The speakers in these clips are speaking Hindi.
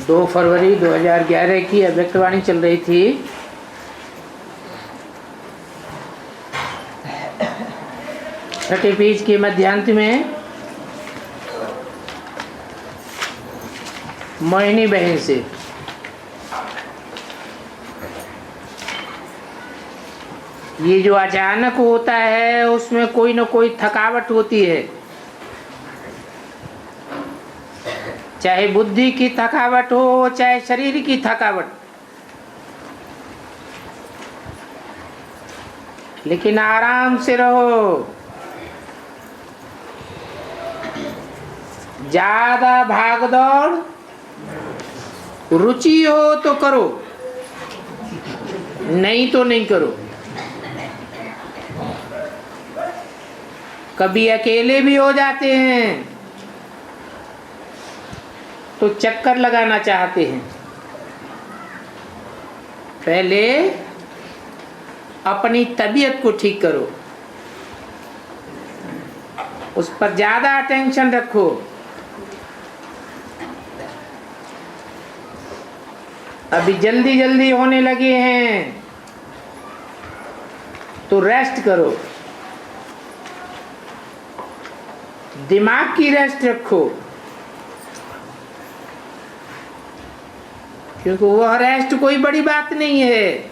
2 फरवरी 2011 की अव्यक्तवाणी चल रही थी। छठे पेज के मध्यांत में मोहिनी बहन से ये जो अचानक होता है उसमें कोई न कोई थकावट होती है, चाहे बुद्धि की थकावट हो चाहे शरीर की थकावट, लेकिन आराम से रहो। ज्यादा भाग दौड़ रुचि हो तो करो, नहीं तो नहीं करो। कभी अकेले भी हो जाते हैं तो चक्कर लगाना चाहते हैं। पहले अपनी तबीयत को ठीक करो, उस पर ज्यादा अटेंशन रखो। अभी जल्दी जल्दी होने लगे हैं तो रेस्ट करो, दिमाग की रेस्ट रखो, क्योंकि वह रेस्ट कोई बड़ी बात नहीं है,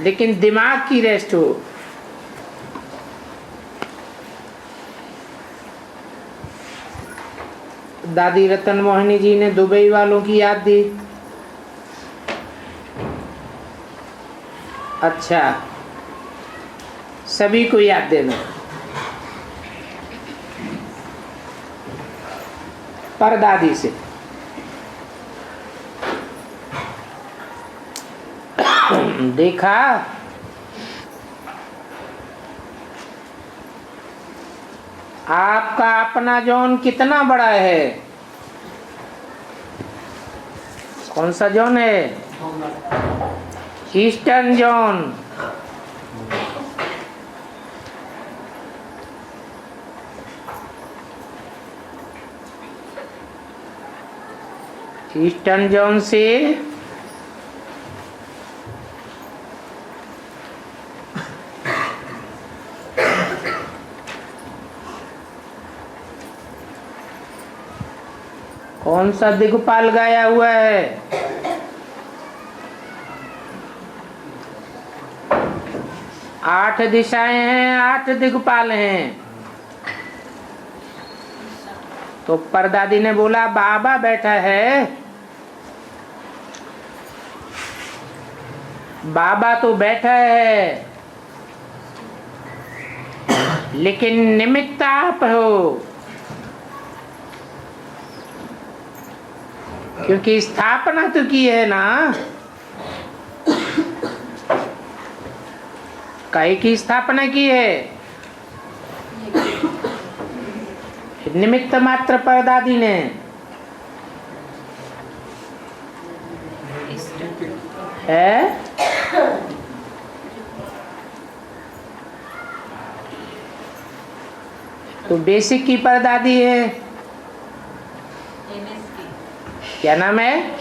लेकिन दिमाग की रेस्ट हो। दादी रतन मोहिनी जी ने दुबई वालों की याद दी। अच्छा, सभी को याद देना। परदादी से देखा आपका अपना जोन कितना बड़ा है? कौन सा जोन है? Eastern zone. ईस्टर्न जोन से कौन सा दिग्पाल गाया हुआ है? 8 दिशाएं हैं, 8 दिग्पाल हैं। तो परदादी ने बोला बाबा बैठा है, बाबा तो बैठा है, लेकिन निमित्त आप हो, क्योंकि स्थापना तो की है ना। काहे की स्थापना की है? निमित्त मात्र परदादी ने। है तो बेसिक की परदादी है। क्या नाम है?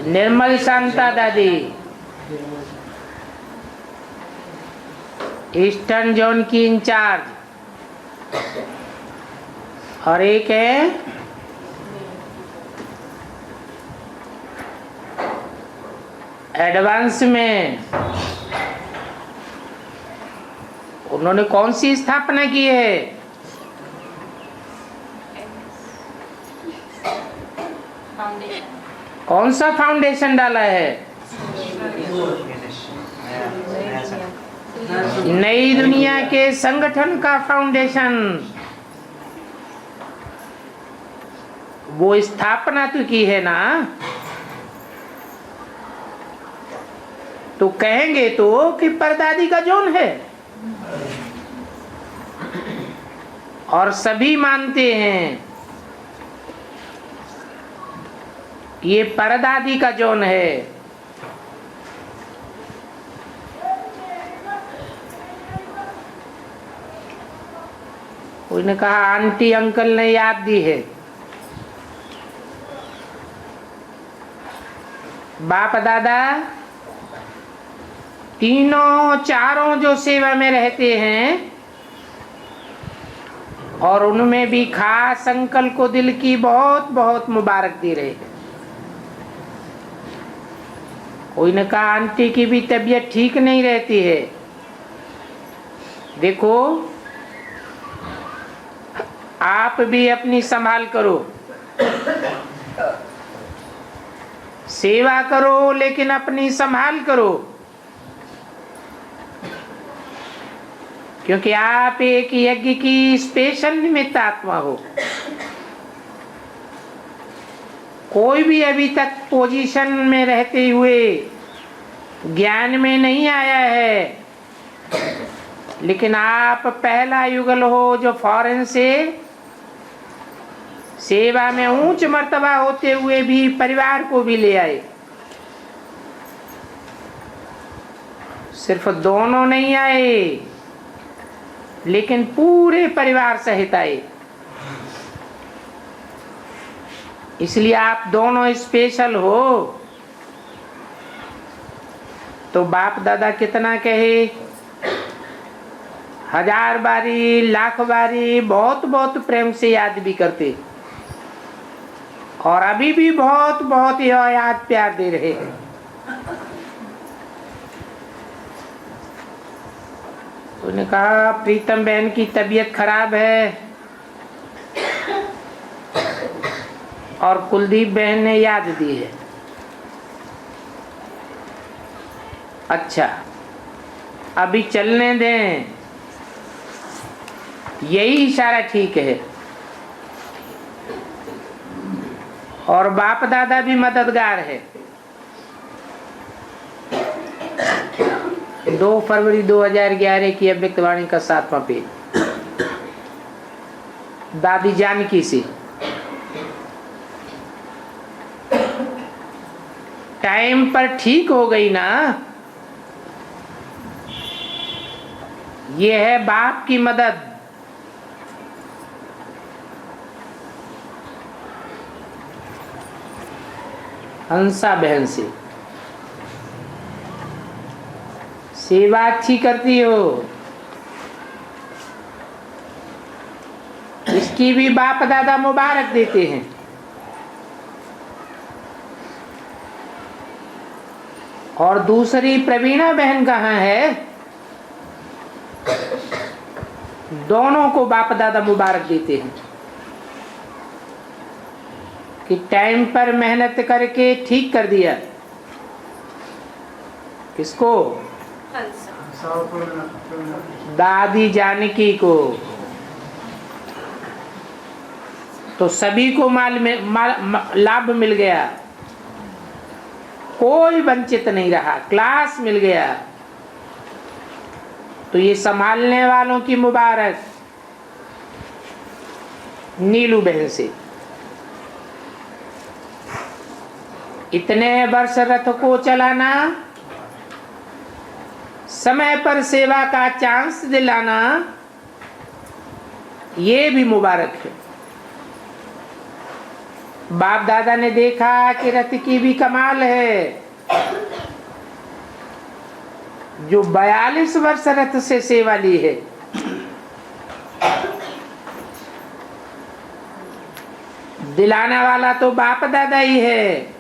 निर्मल शांता दादी। ईस्टर्न जोन की इंचार्ज। और एक है एडवांस में। उन्होंने कौन सी स्थापना की है? कौन सा फाउंडेशन डाला है? नई दुनिया के संगठन का फाउंडेशन। वो स्थापना तो की है ना। तो कहेंगे तो कि परदादी का जोन है, और सभी मानते हैं ये परदादी का जोन है। कोई ने कहा आंटी अंकल ने याद दी है। बाप दादा तीनों चारों जो सेवा में रहते हैं और उनमें भी खास अंकल को दिल की बहुत बहुत मुबारक दे रहे हैं। कोई ने कहा आंटी की भी तबीयत ठीक नहीं रहती है। देखो आप भी अपनी संभाल करो, सेवा करो लेकिन अपनी संभाल करो, क्योंकि आप एक यज्ञ की स्पेशल निमित्त आत्मा हो। कोई भी अभी तक पोजीशन में रहते हुए ज्ञान में नहीं आया है, लेकिन आप पहला युगल हो जो फौरन से सेवा में ऊंच मर्तबा होते हुए भी परिवार को भी ले आए। सिर्फ दोनों नहीं आए लेकिन पूरे परिवार सहित आए। इसलिए आप दोनों स्पेशल हो। तो बाप दादा कितना कहे, 1000 बारी लाख बारी बहुत बहुत प्रेम से याद भी करते और अभी भी बहुत बहुत याद प्यार दे रहे हैं। उन्होंने कहा प्रीतम बहन की तबीयत खराब है और कुलदीप बहन ने याद दी है। अच्छा अभी चलने दें, यही इशारा ठीक है। और बाप दादा भी मददगार है। 2 फरवरी 2011 की अव्यक्तवाणी का 7वां पेज, दादी जानकी से। टाइम पर ठीक हो गई ना, ये है बाप की मदद। हंसा बहन से सेवा अच्छी करती हो, इसकी भी बाप दादा मुबारक देते हैं। और दूसरी प्रवीणा बहन कहाँ है? दोनों को बाप दादा मुबारक देते हैं कि टाइम पर मेहनत करके ठीक कर दिया। किसको? दादी जानकी को। तो सभी को लाभ मिल गया, कोई वंचित नहीं रहा, क्लास मिल गया। तो ये संभालने वालों की मुबारक नीलू बहन से। इतने वर्ष रथ को चलाना, समय पर सेवा का चांस दिलाना, ये भी मुबारक है। बाप दादा ने देखा कि रथ की भी कमाल है। जो 42 वर्ष रथ से सेवा ली है, दिलाने वाला तो बाप दादा ही है,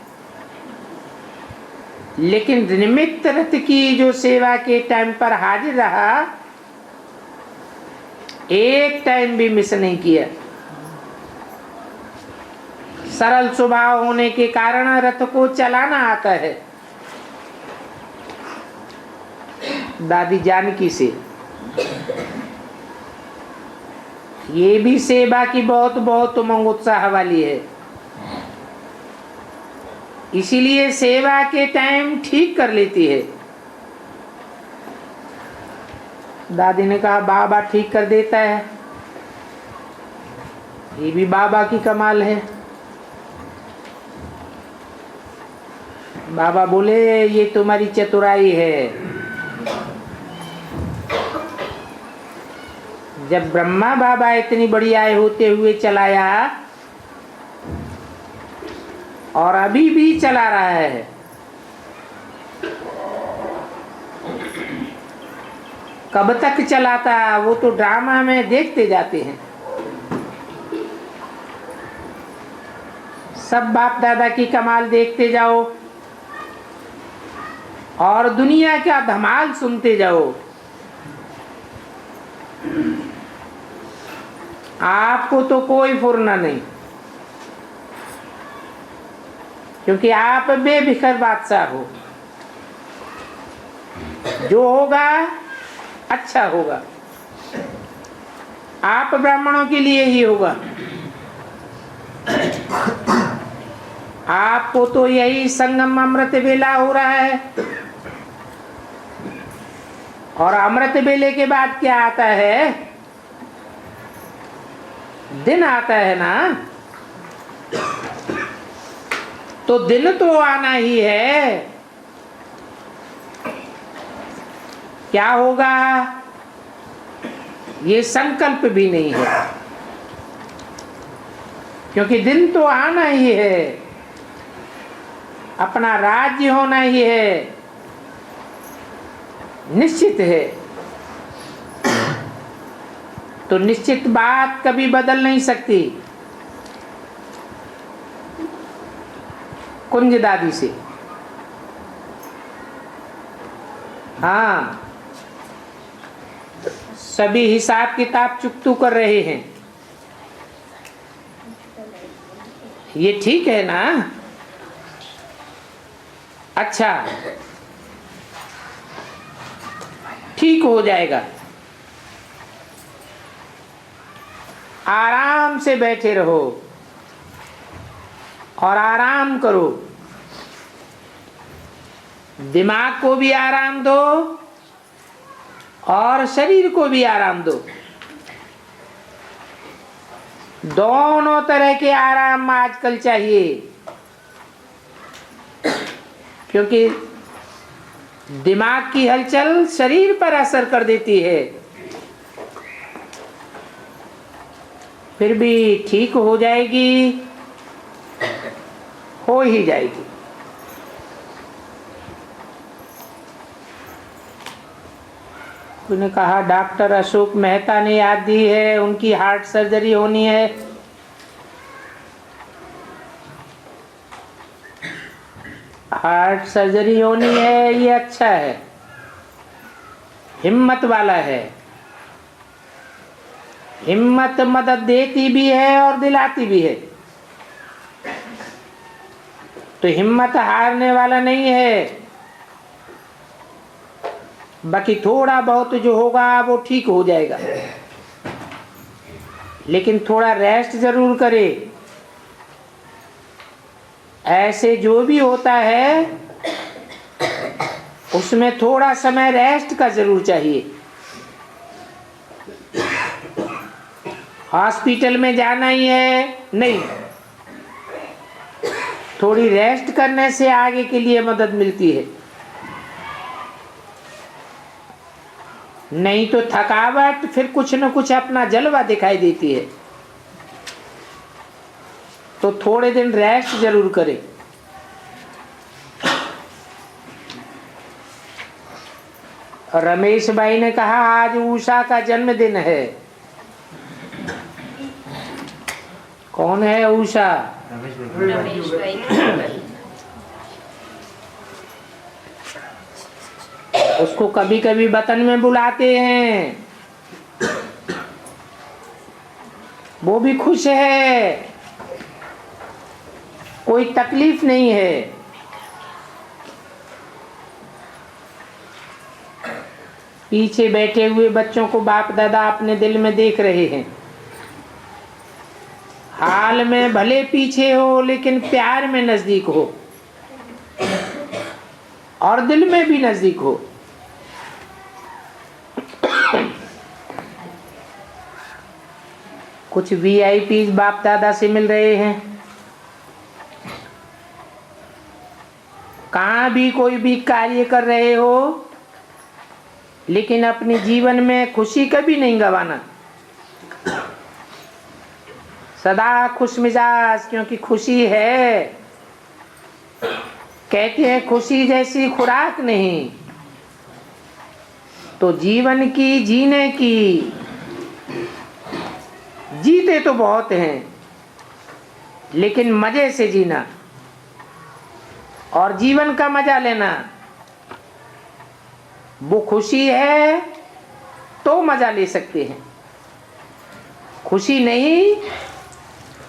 लेकिन निमित्त रथ की जो सेवा के टाइम पर हाजिर रहा, एक टाइम भी मिस नहीं किया। सरल स्वभाव होने के कारण रथ को चलाना आता है। दादी जानकी से ये भी सेवा की बहुत बहुत उमंग उत्साह वाली है। इसीलिए सेवा के टाइम ठीक कर लेती है। दादी ने कहा बाबा ठीक कर देता है, ये भी बाबा की कमाल है। बाबा बोले ये तुम्हारी चतुराई है। जब ब्रह्मा बाबा इतनी बड़ी आय होते हुए चलाया और अभी भी चला रहा है, कब तक चलाता, वो तो ड्रामा में देखते जाते हैं। सब बाप दादा की कमाल देखते जाओ और दुनिया का धमाल सुनते जाओ। आपको तो कोई फुर्ना नहीं, क्योंकि आप बेफिक्र बादशाह हो। जो होगा अच्छा होगा, आप ब्राह्मणों के लिए ही होगा। आपको तो यही संगम अमृत बेला हो रहा है, और अमृत बेले के बाद क्या आता है? दिन आता है ना। तो दिन तो आना ही है। क्या होगा ये संकल्प भी नहीं है, क्योंकि दिन तो आना ही है, अपना राज्य होना ही है, निश्चित है। तो निश्चित बात कभी बदल नहीं सकती। कुंज दादी से हाँ, सभी हिसाब किताब चुकतू कर रहे हैं। ये ठीक है ना? अच्छा, ठीक हो जाएगा। आराम से बैठे रहो और आराम करो। दिमाग को भी आराम दो और शरीर को भी आराम दो। दोनों तरह के आराम आजकल चाहिए, क्योंकि दिमाग की हलचल शरीर पर असर कर देती है। फिर भी ठीक हो जाएगी, हो ही जाएगी। उन्होंने कहा डॉक्टर अशोक मेहता ने याद दी है, उनकी हार्ट सर्जरी होनी है। हार्ट सर्जरी होनी है, ये अच्छा है, हिम्मत वाला है। हिम्मत मदद देती भी है और दिलाती भी है। तो हिम्मत हारने वाला नहीं है। बाकी थोड़ा बहुत जो होगा वो ठीक हो जाएगा, लेकिन थोड़ा रेस्ट जरूर करे। ऐसे जो भी होता है उसमें थोड़ा समय रेस्ट का जरूर चाहिए। हॉस्पिटल में जाना ही है नहीं, थोड़ी रेस्ट करने से आगे के लिए मदद मिलती है। नहीं तो थकावट फिर कुछ न कुछ अपना जलवा दिखाई देती है। तो थोड़े दिन रेस्ट जरूर करें। रमेश भाई ने कहा आज उषा का जन्मदिन है। कौन है उषा? रमेश भाई। उसको कभी कभी वतन में बुलाते हैं, वो भी खुश है, कोई तकलीफ नहीं है। पीछे बैठे हुए बच्चों को बाप दादा अपने दिल में देख रहे हैं। हाल में भले पीछे हो लेकिन प्यार में नजदीक हो और दिल में भी नजदीक हो। कुछ वीआईपी बाप दादा से मिल रहे हैं। कहाँ भी कोई भी कार्य कर रहे हो, लेकिन अपने जीवन में खुशी कभी नहीं गंवाना। सदा खुश मिजाज, क्योंकि खुशी है। कहते हैं खुशी जैसी खुराक नहीं, तो जीवन की, जीने की, जीते तो बहुत हैं, लेकिन मजे से जीना और जीवन का मजा लेना, वो खुशी है तो मजा ले सकते हैं। खुशी नहीं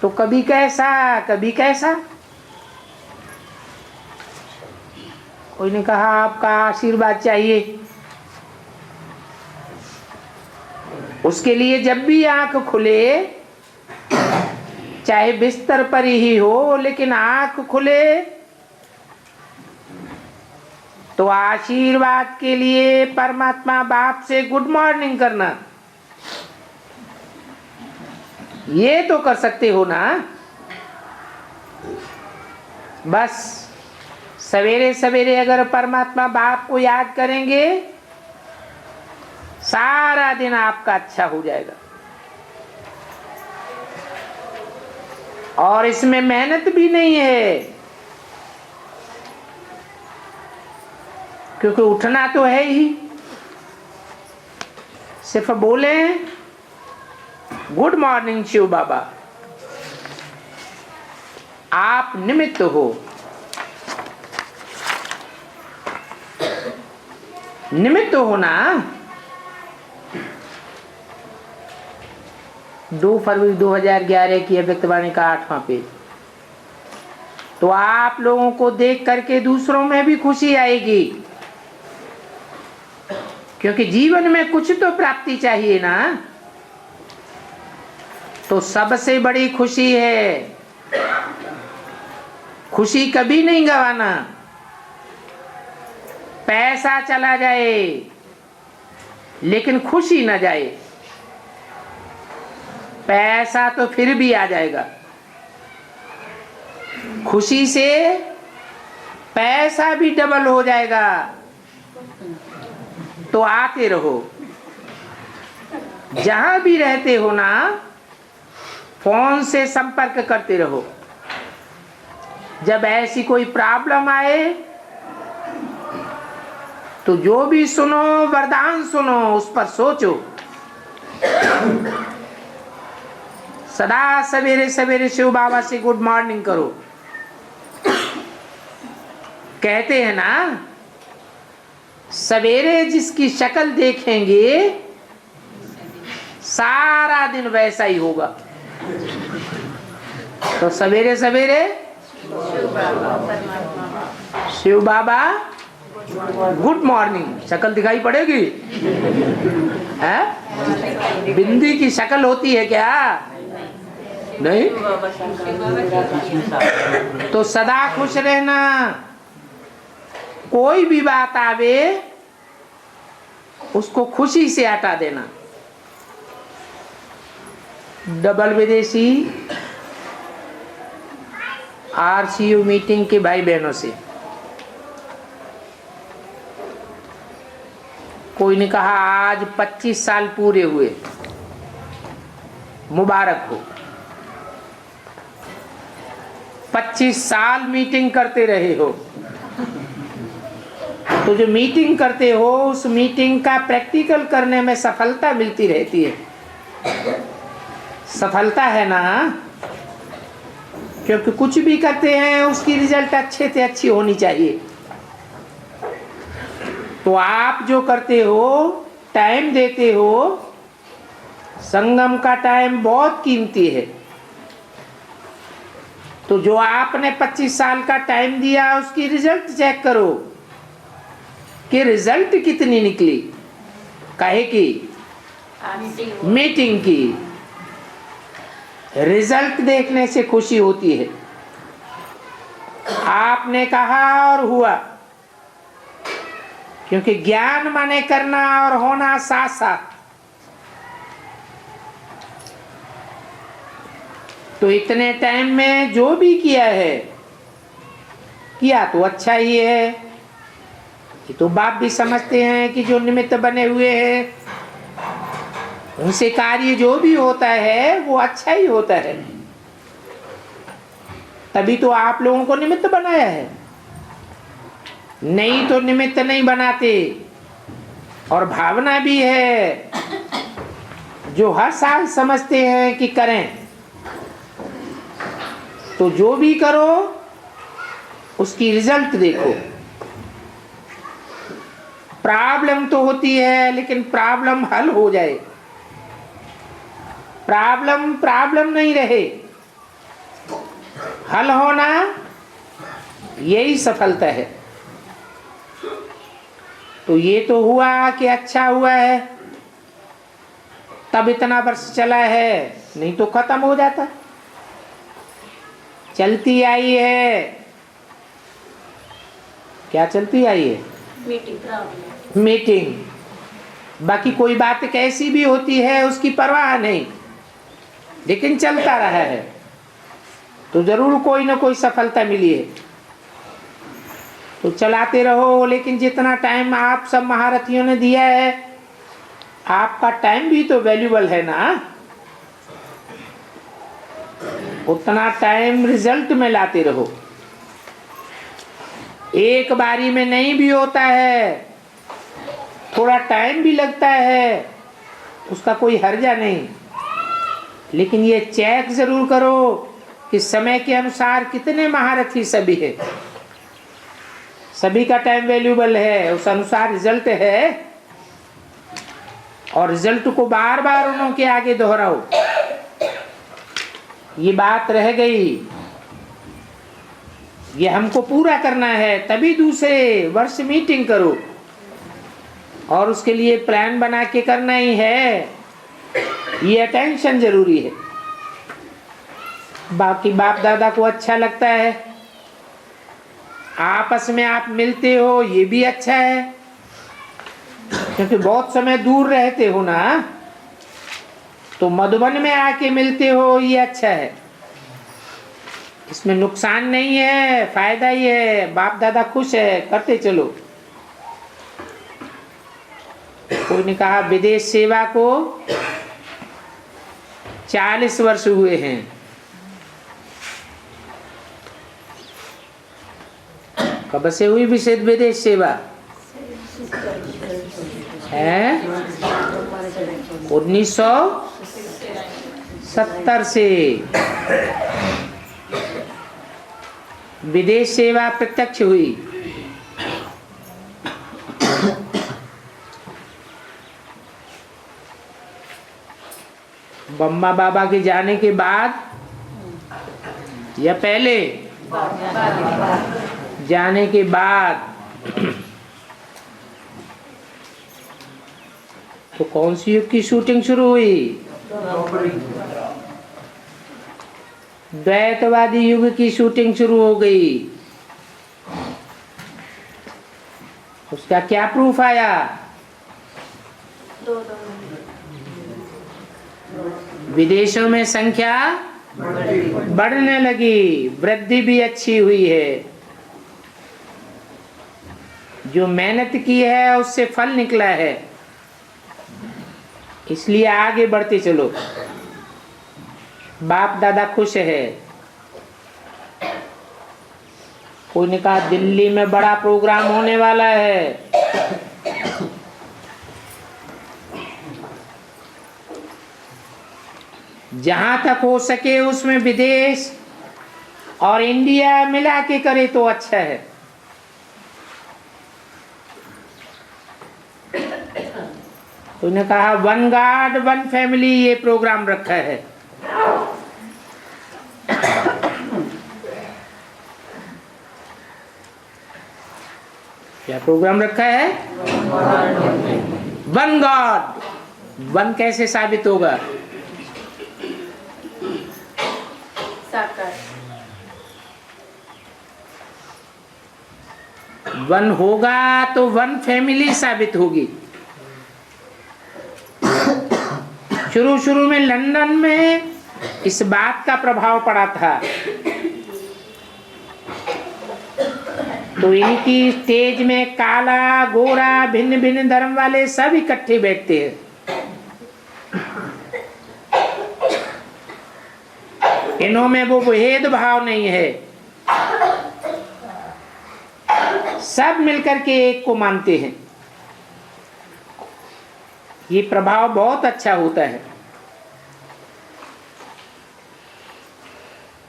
तो कभी कैसा कभी कैसा। कोई ने कहा आपका आशीर्वाद चाहिए, उसके लिए जब भी आंख खुले, चाहे बिस्तर पर ही हो, लेकिन आंख खुले तो आशीर्वाद के लिए परमात्मा बाप से गुड मॉर्निंग करना, ये तो कर सकते हो ना। बस सवेरे सवेरे अगर परमात्मा बाप को याद करेंगे, सारा दिन आपका अच्छा हो जाएगा। और इसमें मेहनत भी नहीं है, क्योंकि उठना तो है ही। सिर्फ बोले गुड मॉर्निंग शिव बाबा, आप निमित्त हो। निमित्त हो ना। 2 फरवरी 2011 की अव्यक्तवाणी का 8वां पेज। तो आप लोगों को देख करके दूसरों में भी खुशी आएगी, क्योंकि जीवन में कुछ तो प्राप्ति चाहिए ना। तो सबसे बड़ी खुशी है, खुशी कभी नहीं गंवाना। पैसा चला जाए लेकिन खुशी न जाए। पैसा तो फिर भी आ जाएगा, खुशी से पैसा भी डबल हो जाएगा। तो आते रहो, जहां भी रहते हो ना, फोन से संपर्क करते रहो। जब ऐसी कोई प्रॉब्लम आए तो जो भी सुनो, वरदान सुनो, उस पर सोचो। सदा सवेरे सवेरे शिव बाबा से गुड मॉर्निंग करो। कहते हैं ना, सवेरे जिसकी शक्ल देखेंगे सारा दिन वैसा ही होगा। तो सवेरे सवेरे शिव बाबा गुड मॉर्निंग, शक्ल दिखाई पड़ेगी? है बिंदी की शक्ल होती है क्या? नहीं। तो सदा खुश रहना। कोई भी बात आवे उसको खुशी से हटा देना। डबल विदेशी आरसीयू मीटिंग के भाई बहनों से कोई ने कहा आज 25 साल पूरे हुए, मुबारक हो। 25 साल मीटिंग करते रहे हो, तो जो मीटिंग करते हो उस मीटिंग का प्रैक्टिकल करने में सफलता मिलती रहती है। सफलता है ना, क्योंकि कुछ भी करते हैं उसकी रिजल्ट अच्छे से अच्छी होनी चाहिए। तो आप जो करते हो, टाइम देते हो, संगम का टाइम बहुत कीमती है। तो जो आपने 25 साल का टाइम दिया उसकी रिजल्ट चेक करो कि रिजल्ट कितनी निकली। काहे की? मीटिंग की। रिजल्ट देखने से खुशी होती है। आपने कहा और हुआ, क्योंकि ज्ञान माने करना और होना साथ साथ। तो इतने टाइम में जो भी किया है, किया तो अच्छा ही है। ये तो बाप भी समझते हैं कि जो निमित्त बने हुए हैं उनसे कार्य जो भी होता है वो अच्छा ही होता है। तभी तो आप लोगों को निमित्त बनाया है, नहीं तो निमित्त नहीं बनाते। और भावना भी है, जो हर साल समझते हैं कि करें, तो जो भी करो उसकी रिजल्ट देखो। प्रॉब्लम तो होती है, लेकिन प्रॉब्लम हल हो जाए, प्रॉब्लम नहीं रहे, हल होना यही सफलता है। तो ये तो हुआ कि अच्छा हुआ है, तब इतना वर्ष चला है, नहीं तो खत्म हो जाता। चलती आई है, क्या चलती आई है? मीटिंग। बाकी कोई बात कैसी भी होती है उसकी परवाह नहीं, लेकिन चलता रहा है तो जरूर कोई ना कोई सफलता मिली है। तो चलाते रहो, लेकिन जितना टाइम आप सब महारथियों ने दिया है, आपका टाइम भी तो वैल्यूबल है ना, उतना टाइम रिजल्ट में लाते रहो। एक बारी में नहीं भी होता है, थोड़ा टाइम भी लगता है, उसका कोई हर्जा नहीं, लेकिन ये चेक जरूर करो कि समय के अनुसार कितने महारथी सभी है, सभी का टाइम वैल्यूबल है, उस अनुसार रिजल्ट है, और रिजल्ट को बार बार उनके आगे दोहराओ। ये बात रह गई, ये हमको पूरा करना है, तभी दूसरे वर्ष मीटिंग करो, और उसके लिए प्लान बना के करना ही है, ये अटेंशन जरूरी है। बाकी बाप दादा को अच्छा लगता है, आपस में आप मिलते हो, ये भी अच्छा है, क्योंकि बहुत समय दूर रहते हो ना, तो मधुबन में आके मिलते हो, ये अच्छा है, इसमें नुकसान नहीं है, फायदा ही है। बाप दादा खुश है, करते चलो। कोई ने कहा विदेश सेवा को 40 वर्ष हुए हैं, कब से हुई विदेश सेवा है? 1970 से विदेश सेवा प्रत्यक्ष हुई। बम्मा बाबा के जाने के बाद या पहले? जाने के बाद। तो कौन सी युग की शूटिंग शुरू हुई? द्वैतवादी युग की शूटिंग शुरू हो गई। उसका क्या प्रूफ आया? विदेशों में संख्या बढ़ने लगी, वृद्धि भी अच्छी हुई है, जो मेहनत की है उससे फल निकला है, इसलिए आगे बढ़ते चलो। बाप दादा खुश है। कोई ने कहा दिल्ली में बड़ा प्रोग्राम होने वाला है, जहां तक हो सके उसमें विदेश और इंडिया मिला के करे तो अच्छा है। कोई ने कहा वन गॉड वन फैमिली, ये प्रोग्राम रखा है। क्या प्रोग्राम रखा है? One God. वन कैसे साबित होगा? वन होगा तो वन फैमिली साबित होगी। शुरू में लंदन में इस बात का प्रभाव पड़ा था, तो इनकी स्टेज में काला गोरा भिन्न भिन्न धर्म वाले सब इकट्ठे बैठते हैं। इन्हों में वो भेदभाव नहीं है, सब मिलकर के एक को मानते हैं। ये प्रभाव बहुत अच्छा होता है।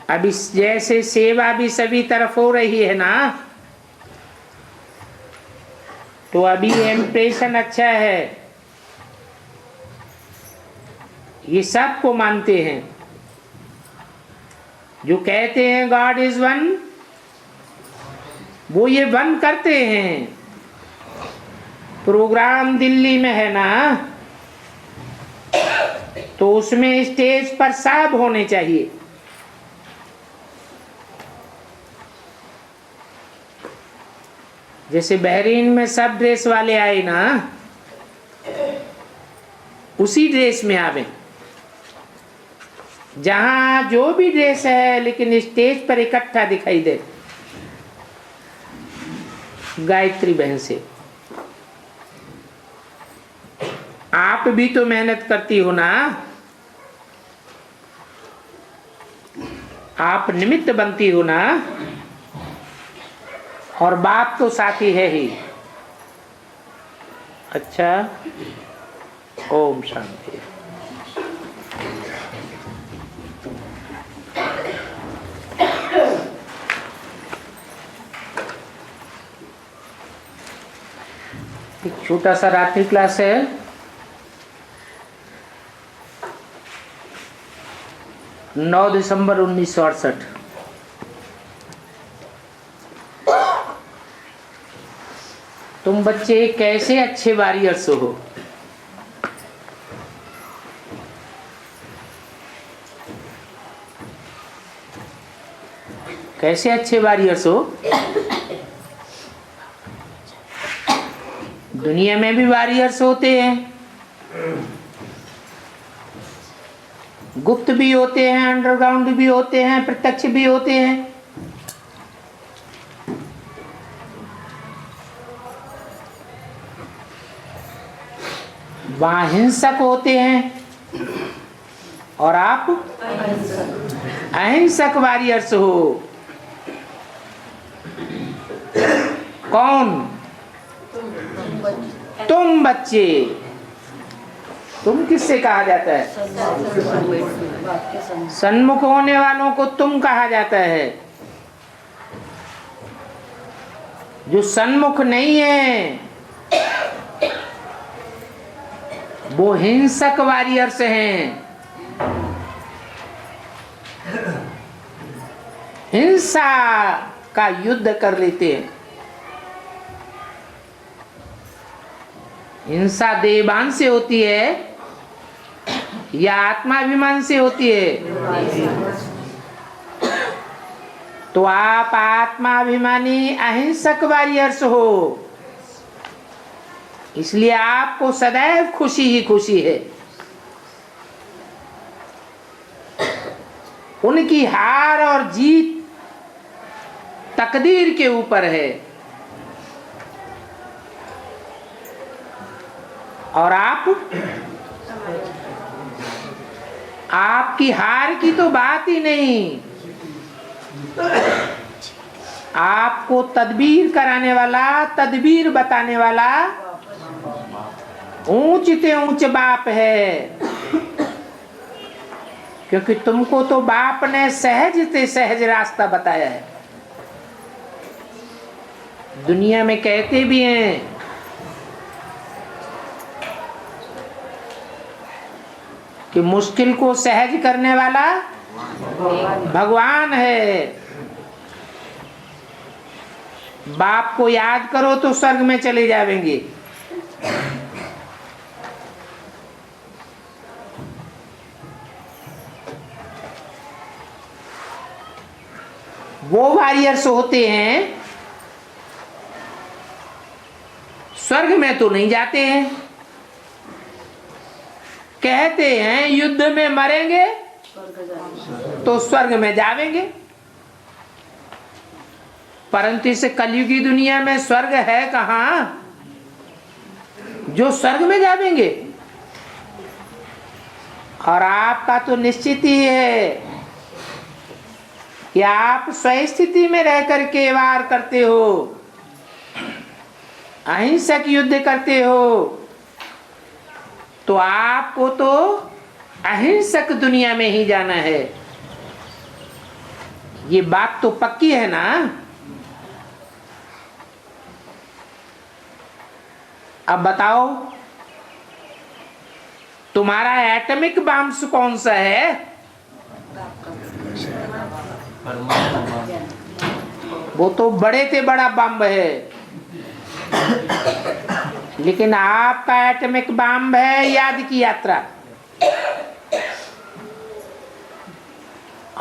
अभी जैसे सेवा भी सभी तरफ हो रही है ना, तो अभी इम्प्रेशन अच्छा है, ये सबको मानते हैं। जो कहते हैं गॉड इज वन, वो ये वन करते हैं। प्रोग्राम दिल्ली में है ना, तो उसमें स्टेज पर सब होने चाहिए। जैसे बहरीन में सब ड्रेस वाले आए ना, उसी ड्रेस में आवे, जहां जो भी ड्रेस है, लेकिन स्टेज पर इकट्ठा दिखाई दे। गायत्री बहन से आप भी तो मेहनत करती हो ना, आप निमित्त बनती हो ना, और बाप तो साथी है ही। अच्छा, ओम शांति। एक छोटा सा रात्रि क्लास है। 9 दिसंबर 1968। तुम बच्चे कैसे अच्छे वॉरियर्स हो। कैसे अच्छे वॉरियर्स हो। दुनिया में भी वॉरियर्स होते हैं, गुप्त भी होते हैं, अंडरग्राउंड भी होते हैं, प्रत्यक्ष भी होते हैं। वहां हिंसक होते हैं और आप अहिंसक वॉरियर्स हो। कौन? तुम बच्चे। तुम किससे कहा जाता है? सन्मुख होने वालों को तुम कहा जाता है। जो सन्मुख नहीं है वो हिंसक वॉरियर्स हैं। हिंसा का युद्ध कर लेते हैं। हिंसा देवान से होती है या आत्माभिमान से होती है? तो आप आत्माभिमानी अहिंसक वॉरियर्स हो, इसलिए आपको सदैव खुशी ही खुशी है। उनकी हार और जीत तकदीर के ऊपर है, और आपकी हार की तो बात ही नहीं। आपको तदबीर कराने वाला, तदबीर बताने वाला ऊंच ते ऊंच बाप है। क्योंकि तुमको तो बाप ने सहज ते सहज रास्ता बताया है। दुनिया में कहते भी हैं कि मुश्किल को सहज करने वाला भगवान है। बाप को याद करो तो स्वर्ग में चले जाएंगे। वो वॉरियर्स होते हैं, स्वर्ग में तो नहीं जाते हैं। कहते हैं युद्ध में मरेंगे तो स्वर्ग में जावेंगे, परंतु इस कलयुगी दुनिया में स्वर्ग है कहाँ जो स्वर्ग में जावेंगे। और आपका तो निश्चित ही है कि आप स्वस्थिति में रह करके वार करते हो, अहिंसक युद्ध करते हो, तो आपको तो अहिंसक दुनिया में ही जाना है। ये बात तो पक्की है ना। अब बताओ, तुम्हारा एटॉमिक बम कौन सा है? वो तो बड़े से बड़ा बम है, लेकिन आपका एटॉमिक बम है याद की यात्रा।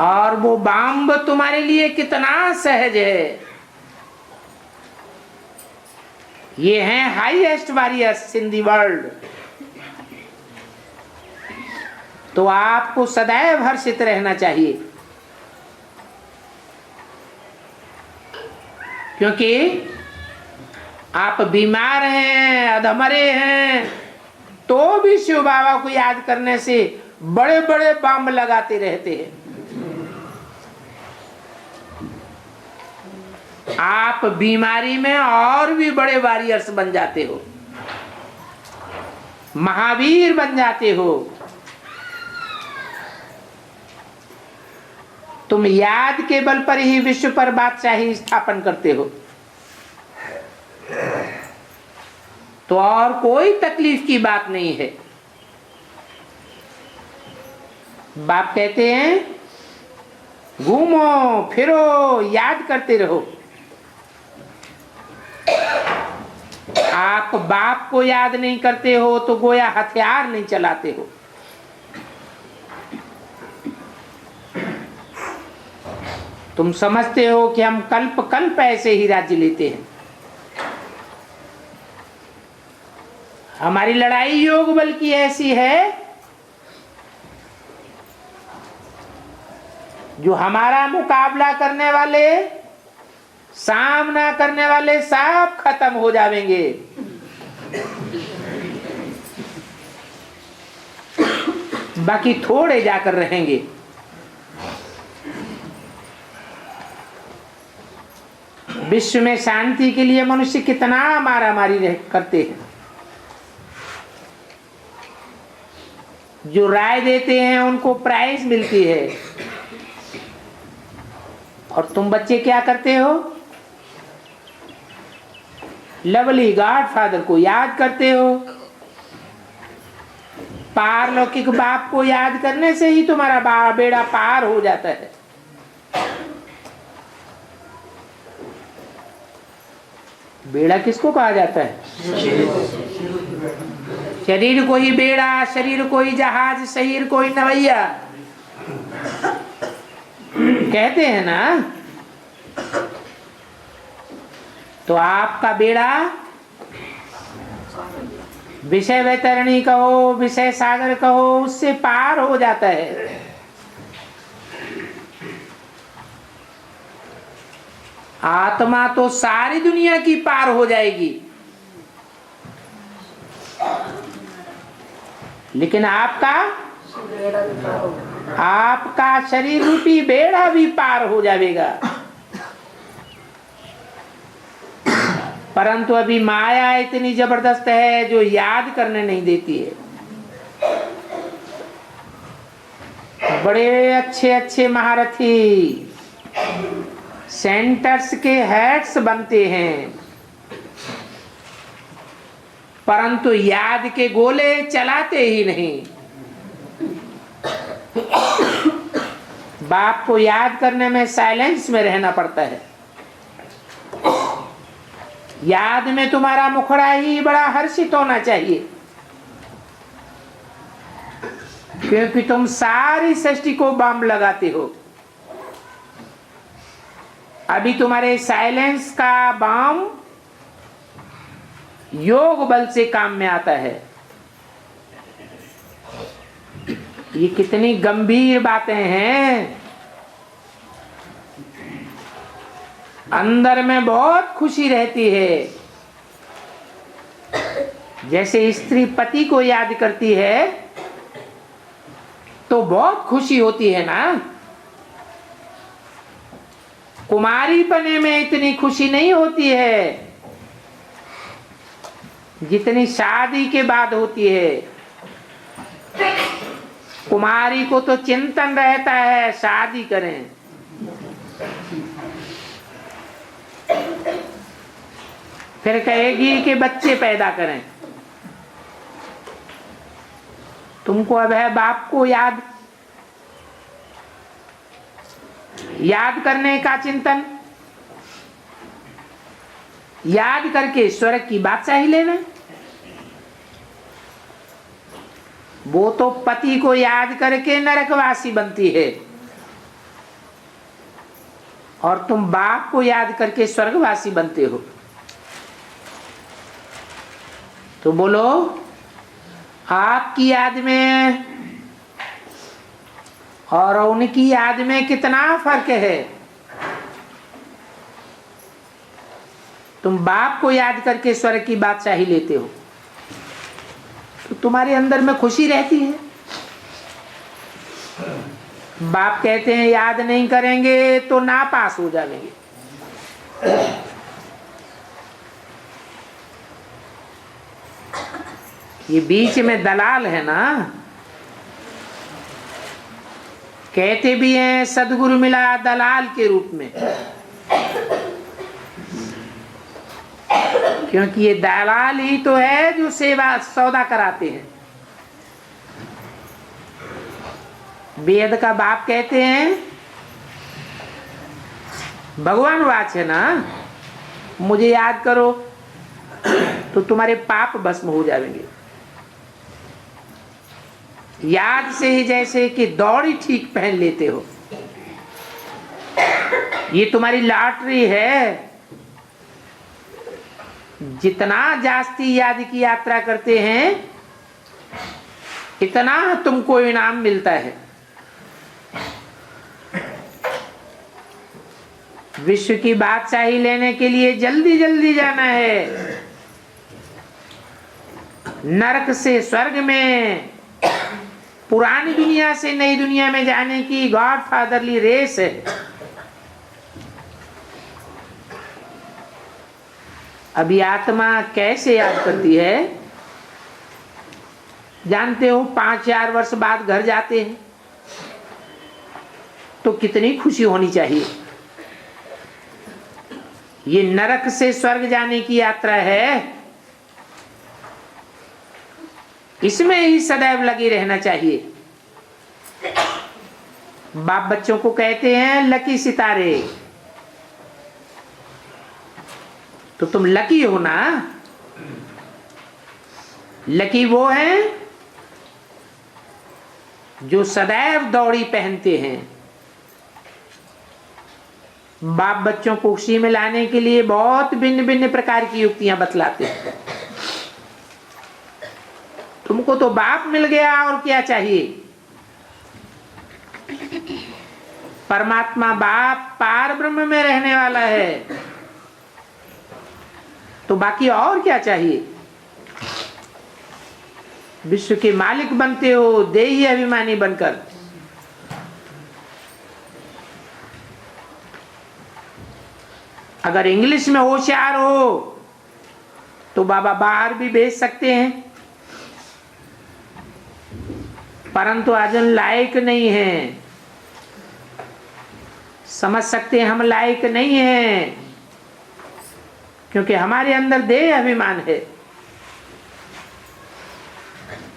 और वो बम तुम्हारे लिए कितना सहज है। ये हैं highest warriors in the world. तो आपको सदैव हर्षित रहना चाहिए, क्योंकि आप बीमार हैं, अधमरे हैं, तो भी शिव बाबा को याद करने से बड़े बड़े बम लगाते रहते हैं। आप बीमारी में और भी बड़े वॉरियर्स बन जाते हो, महावीर बन जाते हो। तुम याद के बल पर ही विश्व पर बादशाही स्थापन करते हो। तो और कोई तकलीफ की बात नहीं है। बाप कहते हैं घूमो फिरो याद करते रहो। आप बाप को याद नहीं करते हो तो गोया हथियार नहीं चलाते हो। तुम समझते हो कि हम कल्प कल्प ऐसे ही राज्य लेते हैं। हमारी लड़ाई योग बल की ऐसी है, जो हमारा मुकाबला करने वाले, सामना करने वाले सब खत्म हो जाएंगे। बाकी थोड़े जाकर रहेंगे। विश्व में शांति के लिए मनुष्य कितना मारामारी करते हैं। जो राय देते हैं उनको प्राइज मिलती है, और तुम बच्चे क्या करते हो? लवली गॉडफादर को याद करते हो। पारलौकिक बाप को याद करने से ही तुम्हारा बेड़ा पार हो जाता है। बेड़ा किसको कहा जाता है? शरीर को ही बेड़ा, शरीर को ही जहाज, शरीर को ही नवैया कहते हैं ना। तो आपका बेड़ा विषय वैतरणी कहो, विषय सागर कहो, उससे पार हो जाता है। आत्मा तो सारी दुनिया की पार हो जाएगी, लेकिन आपका शरीर रूपी बेड़ा भी पार हो जाएगा। परंतु अभी माया इतनी जबरदस्त है जो याद करने नहीं देती है। बड़े अच्छे अच्छे महारथी सेंटर्स के हेड्स बनते हैं, परंतु याद के गोले चलाते ही नहीं। बाप को याद करने में साइलेंस में रहना पड़ता है। याद में तुम्हारा मुखड़ा ही बड़ा हर्षित होना चाहिए, क्योंकि तुम सारी सृष्टि को बम लगाते हो। अभी तुम्हारे साइलेंस का बम योग बल से काम में आता है। ये कितनी गंभीर बातें हैं। अंदर में बहुत खुशी रहती है। जैसे स्त्री पति को याद करती है तो बहुत खुशी होती है ना। कुमारी बने में इतनी खुशी नहीं होती है जितनी शादी के बाद होती है। कुमारी को तो चिंतन रहता है शादी करें, फिर कहेगी कि बच्चे पैदा करें। तुमको अब है बाप को याद करने का चिंतन, याद करके स्वर्ग की बादशाही लेना। वो तो पति को याद करके नरकवासी बनती है और तुम बाप को याद करके स्वर्गवासी बनते हो। तो बोलो आपकी याद में और उनकी याद में कितना फर्क है। तुम बाप को याद करके स्वर्ग की बादशाही लेते हो तो तुम्हारे अंदर में खुशी रहती है। बाप कहते हैं याद नहीं करेंगे तो नापास हो जाएंगे। ये बीच में दलाल है ना, कहते भी हैं सदगुरु मिला दलाल के रूप में, क्योंकि ये दलाल ही तो है जो सेवा सौदा कराते हैं। वेद का बाप कहते हैं भगवान वाच है ना, मुझे याद करो तो तुम्हारे पाप भस्म हो जाएंगे। याद से ही जैसे कि दौड़ी ठीक पहन लेते हो, ये तुम्हारी लॉटरी है। जितना जास्ती याद की यात्रा करते हैं इतना तुमको इनाम मिलता है। विश्व की बादशाही लेने के लिए जल्दी जल्दी जाना है। नरक से स्वर्ग में, पुरानी दुनिया से नई दुनिया में जाने की गॉड फादरली रेस है। अभी आत्मा कैसे याद करती है जानते हो? 5000 वर्ष बाद घर जाते हैं तो कितनी खुशी होनी चाहिए। ये नरक से स्वर्ग जाने की यात्रा है, इसमें ही सदैव लगे रहना चाहिए। बाप बच्चों को कहते हैं लकी सितारे, तो तुम लकी हो ना। लकी वो हैं जो सदैव दौड़ी पहनते हैं। बाप बच्चों को खुशी में लाने के लिए बहुत भिन्न भिन्न प्रकार की युक्तियां बतलाते हैं। तुमको तो बाप मिल गया और क्या चाहिए। परमात्मा बाप पार ब्रह्म में रहने वाला है, तो बाकी और क्या चाहिए। विश्व के मालिक बनते हो देही अभिमानी बनकर। अगर इंग्लिश में होशियार हो तो बाबा बाहर भी भेज सकते हैं, परंतु अर्जुन लायक नहीं है। समझ सकते हैं हम लायक नहीं हैं, क्योंकि हमारे अंदर देह अभिमान है।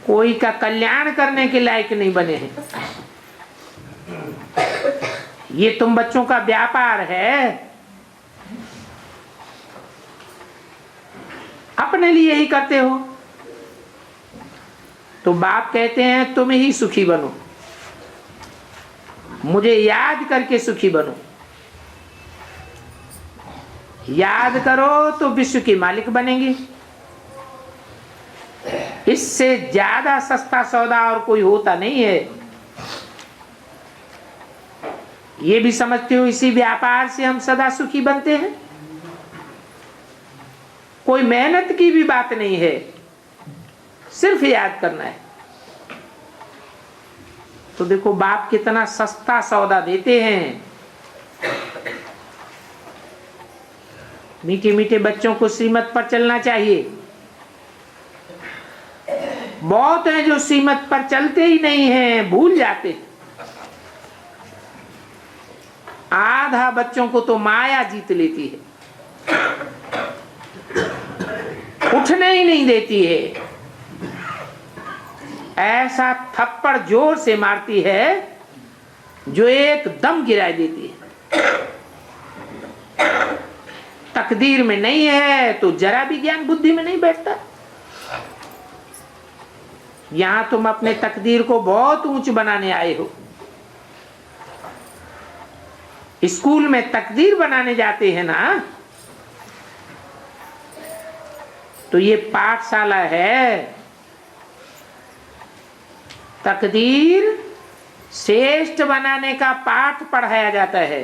कोई का कल्याण करने के लायक नहीं बने हैं। ये तुम बच्चों का व्यापार है, अपने लिए ही करते हो। तो बाप कहते हैं तुम ही सुखी बनो, मुझे याद करके सुखी बनो। याद करो तो विश्व के मालिक बनेंगे। इससे ज्यादा सस्ता सौदा और कोई होता नहीं है। ये भी समझते हो इसी व्यापार से हम सदा सुखी बनते हैं। कोई मेहनत की भी बात नहीं है, सिर्फ याद करना है। तो देखो बाप कितना सस्ता सौदा देते हैं। मीठे मीठे बच्चों को श्रीमत पर चलना चाहिए। बहुत हैं जो सीमत पर चलते ही नहीं हैं, भूल जाते हैं। आधा बच्चों को तो माया जीत लेती है, उठने ही नहीं देती है। ऐसा थप्पड़ जोर से मारती है जो एकदम गिरा देती है। तकदीर में नहीं है तो जरा भी ज्ञान बुद्धि में नहीं बैठता। यहां तुम अपने तकदीर को बहुत ऊंच बनाने आए हो। स्कूल में तकदीर बनाने जाते हैं ना, तो ये पाठशाला है। तकदीर श्रेष्ठ बनाने का पाठ पढ़ाया जाता है।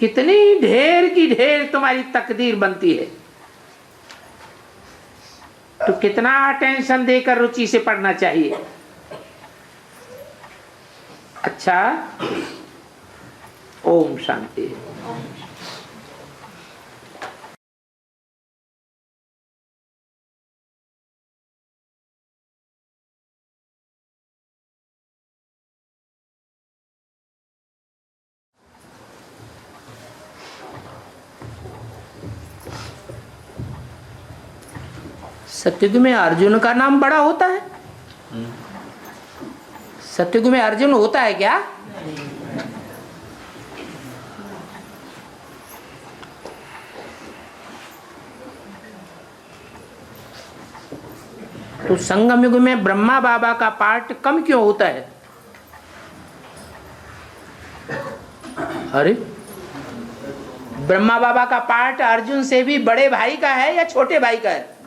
कितनी ढेर की ढेर तुम्हारी तकदीर बनती है, तो कितना अटेंशन देकर रुचि से पढ़ना चाहिए। अच्छा, ओम शांति। सत्युग में अर्जुन का नाम बड़ा होता है? सत्युग में अर्जुन होता है क्या? तो संगम युग में ब्रह्मा बाबा का पार्ट कम क्यों होता है? अरे, ब्रह्मा बाबा का पार्ट अर्जुन से भी बड़े भाई का है या छोटे भाई का है?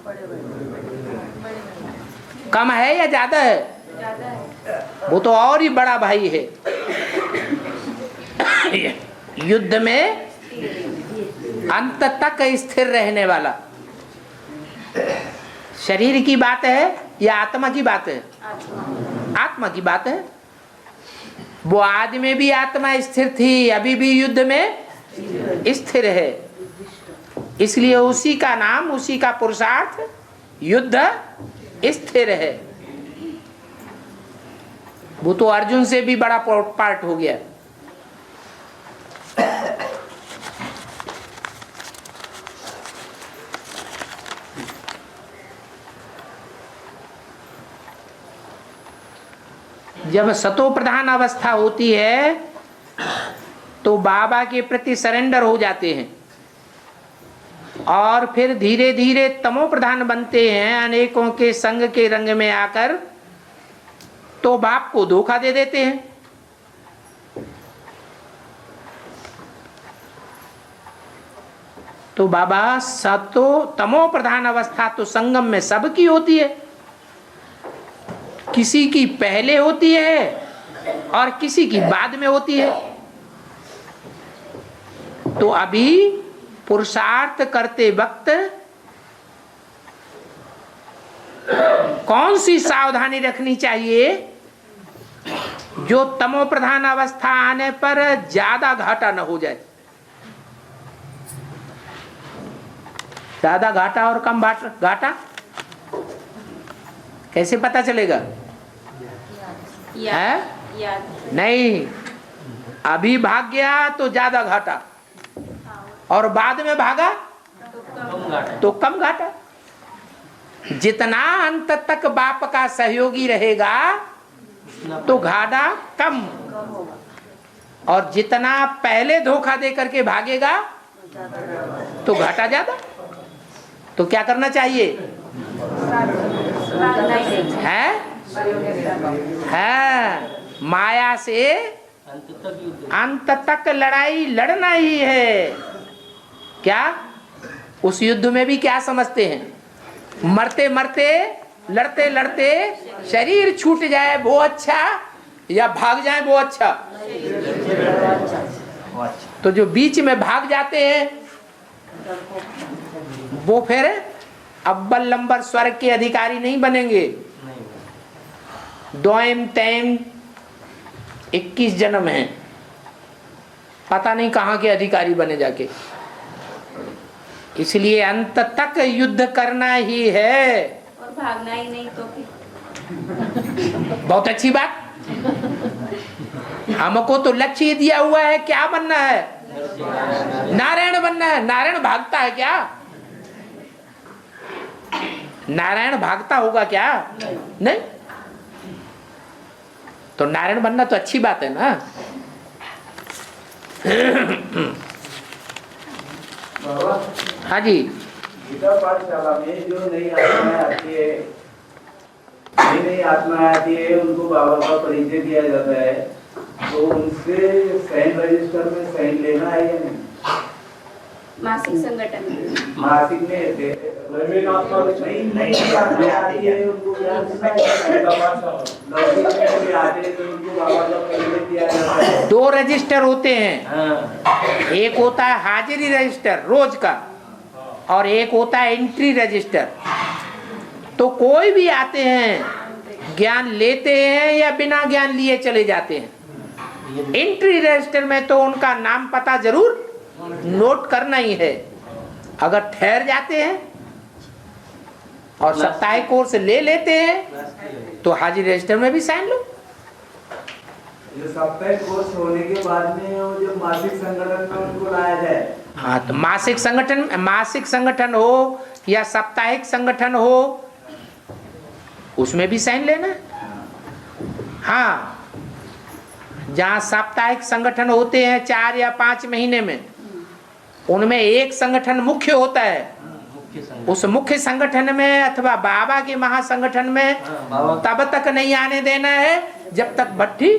कम है या ज्यादा है? वो तो और ही बड़ा भाई है। युद्ध में अंत तक स्थिर रहने वाला। शरीर की बात है या आत्मा की बात है? आत्मा की बात है। वो आदि में भी आत्मा स्थिर थी, अभी भी युद्ध में स्थिर है। इसलिए उसी का नाम, उसी का पुरुषार्थ युद्ध स्थिर है। वो तो अर्जुन से भी बड़ा पार्ट हो गया। जब सतो प्रधान अवस्था होती है तो बाबा के प्रति सरेंडर हो जाते हैं, और फिर धीरे धीरे तमो प्रधान बनते हैं। अनेकों के संग के रंग में आकर तो बाप को धोखा दे देते हैं। तो बाबा सतो तमो प्रधान अवस्था तो संगम में सबकी होती है। किसी की पहले होती है और किसी की बाद में होती है। तो अभी पुरुषार्थ करते वक्त कौन सी सावधानी रखनी चाहिए जो तमो प्रधान अवस्था आने पर ज्यादा घाटा न हो जाए? ज्यादा घाटा और कम घाटा कैसे पता चलेगा? नहीं, अभी भाग गया तो ज्यादा घाटा, और बाद में भागा तो कम घाटा। जितना अंत तक बाप का सहयोगी रहेगा तो घाटा कम, और जितना पहले धोखा दे करके भागेगा तो घाटा ज्यादा। तो क्या करना चाहिए? है माया से अंत तक लड़ाई लड़ना ही है। क्या उस युद्ध में भी क्या समझते हैं? मरते मरते, लड़ते लड़ते शरीर छूट जाए वो अच्छा, या भाग जाए वो अच्छा? तो जो बीच में भाग जाते हैं वो फिर अव्वल नंबर स्वर्ग के अधिकारी नहीं बनेंगे। दोयम तैम 21 जन्म है, पता नहीं कहां के अधिकारी बने जाके। इसलिए अंत तक युद्ध करना ही है। और भागना ही नहीं तो फिर बहुत अच्छी बात। हमको तो लक्ष्य दिया हुआ है, क्या बनना है? नारायण बनना है। नारायण भागता है क्या? नारायण भागता होगा क्या? नहीं। तो नारायण बनना तो अच्छी बात है ना। हाँ जी। गीता पाठशाला में जो नई आत्माएं आती है, नई आत्माएं आती है, उनको बाबा का परिचय दिया जाता है, तो उनसे साइन रजिस्टर में साइन लेना है या नहीं? मासिक संगठन मासिक में नहीं आत्माएं आती है, उनको दो रजिस्टर होते हैं। एक होता है हाजिरी रजिस्टर रोज का, और एक होता है एंट्री रजिस्टर। तो कोई भी आते हैं, ज्ञान लेते हैं या बिना ज्ञान लिए चले जाते हैं। एंट्री रजिस्टर में तो उनका नाम पता जरूर नोट करना ही है। अगर ठहर जाते हैं और साप्ताहिक कोर्स ले लेते हैं तो हाजिरी रजिस्टर में भी साइन लो। जो साप्ताहिक कोर्स होने के बाद में वो जो मासिक संगठन में उनको लाया जाए। हाँ, तो मासिक संगठन हो या साप्ताहिक संगठन हो, उसमें भी साइन लेना है। हाँ, जहाँ साप्ताहिक संगठन होते हैं 4 या 5 महीने में, उनमें एक संगठन मुख्य होता है। उस मुख्य संगठन में अथवा बाबा के महासंगठन में तब तक नहीं आने देना है जब तक भट्टी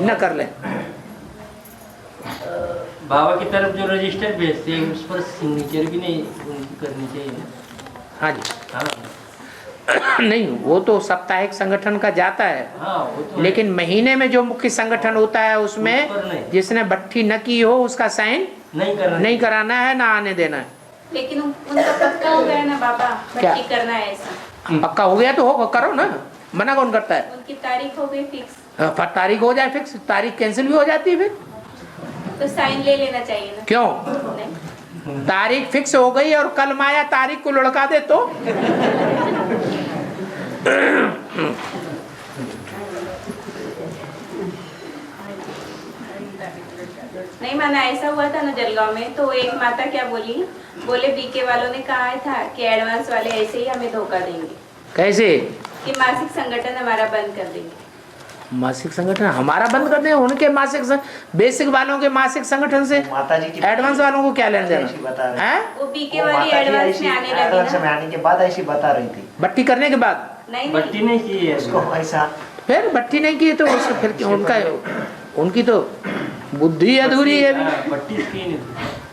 न कर ले। बाबा की तरफ जो रजिस्टर भेजते हैं उस पर सिग्नेचर भी नहीं उनकी करनी चाहिए ना? हाँ जी। हाँ। नहीं, वो तो साप्ताहिक संगठन का जाता है। हाँ, वो तो लेकिन महीने में जो मुख्य संगठन होता है उसमें जिसने भट्टी न की हो उसका साइन नहीं कराना है, ना आने देना है। लेकिन उनका पक्का हो गया ना बाबा, क्या? भर्ती करना है ऐसा। पक्का हो गया तो हो, करो ना, मना कौन करता है? उनकी तारीख हो गई फिक्स, तारीख हो जाए फिक्स, तारीख कैंसिल भी हो जाती है फिर। तो साइन ले लेना चाहिए ना। क्यों? नहीं, तारीख फिक्स हो गई और कल माया तारीख को लड़का दे तो नहीं माना। ऐसा हुआ था ना जलगांव में, तो एक माता क्या बोले बीके वालों ने कहा था कि एडवांस वाले ऐसे ही हमें धोखा देंगे। कैसे? कि मासिक संगठन हमारा बंद कर देंगे। मासिक संगठन हमारा बंद कर दें? उनके बेसिक वालों के मासिक संगठन से माताजी की एडवांस वालों को क्या लेना देना है? वो बीके वाली एडवांस में आने लगी ना। आने के बाद ऐसी बता रही थी। भट्टी करने के बाद नहीं भट्टी नहीं की है उसको ऐसा। फिर भट्टी नहीं की तो उसको फिर उनका उनकी तो बुद्धि अधूरी है अभी। भट्टी की नहीं।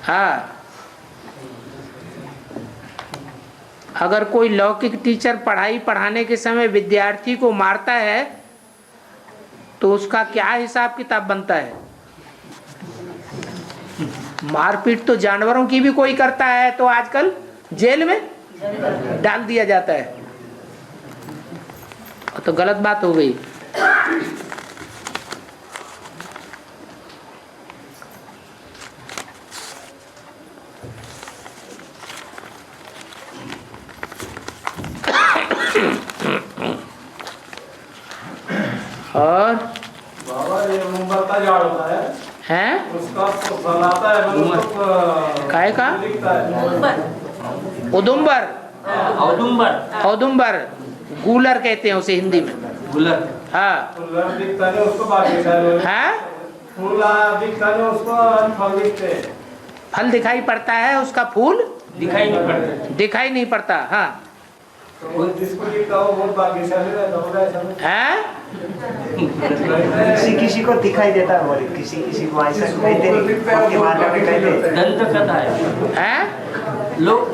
हाँ, अगर कोई लौकिक टीचर पढ़ाने के समय विद्यार्थी को मारता है तो उसका क्या हिसाब किताब बनता है? मारपीट तो जानवरों की भी कोई करता है तो आजकल जेल में डाल दिया जाता है। तो गलत बात हो गई। और बाबा ये मुंबर का झाड़ होता है, हैं उसका तो बनाता है, मतलब काय का? दिखता है। उदुम्बर, औदुम्बर, गूलर कहते हैं उसे हिंदी में। गुलर। हाँ, फूल दिखता नहीं उसको, बाकी सारे है फूल दिखता नहीं उसको, फल दिखते हैं। फल दिखाई पड़ता है, उसका फूल दिखाई नहीं पड़ता। दिखाई नहीं पड़ता। हाँ, तो जिसको दिखता हो वो बाकी सारे रहता होगा ऐसा। है किसी को दिखाई देता है, बोले किसी को ऐसा कहते नहीं, मारने में कहते दंत कथा है। लोग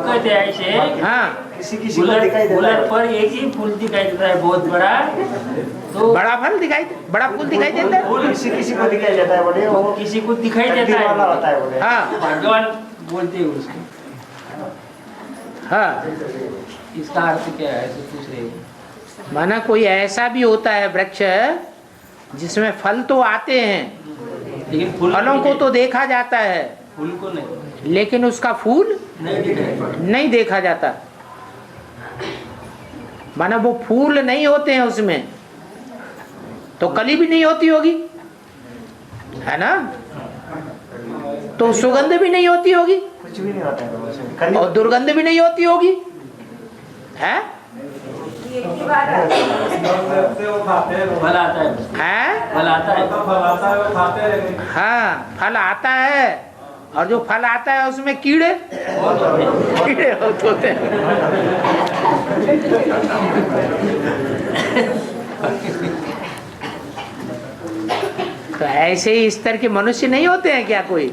कहते हैं ऐसे। हाँ, किसी को दिखाई देता गुलर है। पर एक ही फूल दिखाई देता है बहुत बड़ा, तो बड़ा फूल दिखाई देता है। फूल किसी को दिखाई देता है, बोले वो किसी को दिखाई देता तकदीर वाला होता है। है, बोले हाँ भगवान बोलते हैं उसको। हाँ, इसका अर्थ क्या है ऐसे पूछ रहे हैं। माना कोई ऐसा भी होता है वृक्ष जिसमें फल तो आते हैं, लेकिन फूल फलों को तो देखा जाता है, फूल को नहीं। लेकिन उसका फूल नहीं दिखाई। नहीं देखा जाता। माना वो फूल नहीं होते हैं उसमें, तो कली भी नहीं होती होगी, है ना? तो सुगंध भी नहीं होती होगी कुछ भी नहीं होता है उसमें, कली और दुर्गंध भी नहीं होती होगी, है? फल आता है, हैं? फल आता है। हाँ, फल आता है, और जो फल आता है उसमें कीड़े कीड़े होते हैं। तो ऐसे ही स्तर के मनुष्य नहीं होते हैं क्या कोई,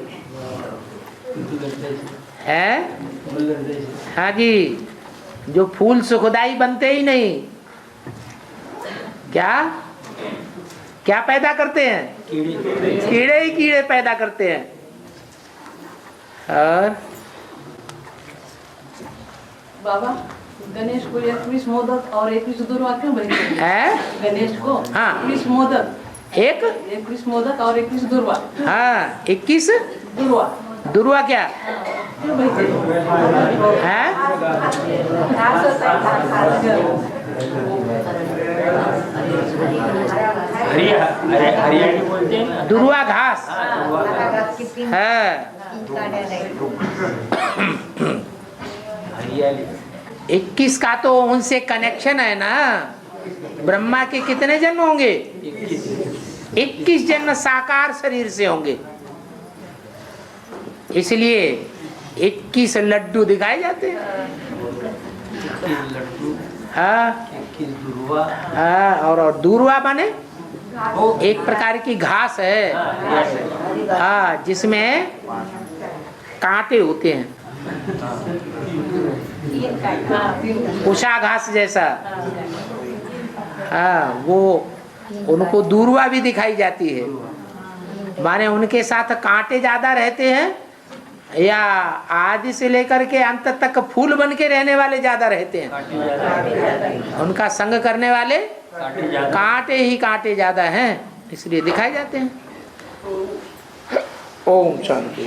है? हाँ जी, जो फूल सुखदाई बनते ही नहीं, क्या क्या पैदा करते हैं? कीड़े ही कीड़े पैदा करते हैं। और बाबा, गणेश को 21 मोदक और 21 दुर्वा क्यों भेजते हैं? है? गणेश को हाँ। 21 मोदक, एक 21 मोदक और 21 दुर्वा, हाँ 21 दुर्वा दुर्वा क्या क्यों भेजते हैं? है? घास होता है, घास। हरियाली बोलते हैं ना। दुर्वा घास है। हरियाली 21 का तो उनसे कनेक्शन है ना। ब्रह्मा के कितने जन्म होंगे? 21 जन्म साकार शरीर से होंगे, इसलिए 21 लड्डू दिखाए जाते हैं। 21 लड्डू, हाँ 21 दुर्वा। हाँ, और दूरवा माने एक प्रकार की घास है, हाँ, जिसमें कांटे होते हैं, उषा घास जैसा। हाँ, वो उनको दूरवा भी दिखाई जाती है, माने उनके साथ कांटे ज्यादा रहते हैं, या आदि से लेकर के अंत तक फूल बन के रहने वाले ज्यादा रहते हैं। उनका संग करने वाले कांटे ही कांटे ज्यादा हैं, इसलिए दिखाए जाते हैं। ओम शांति।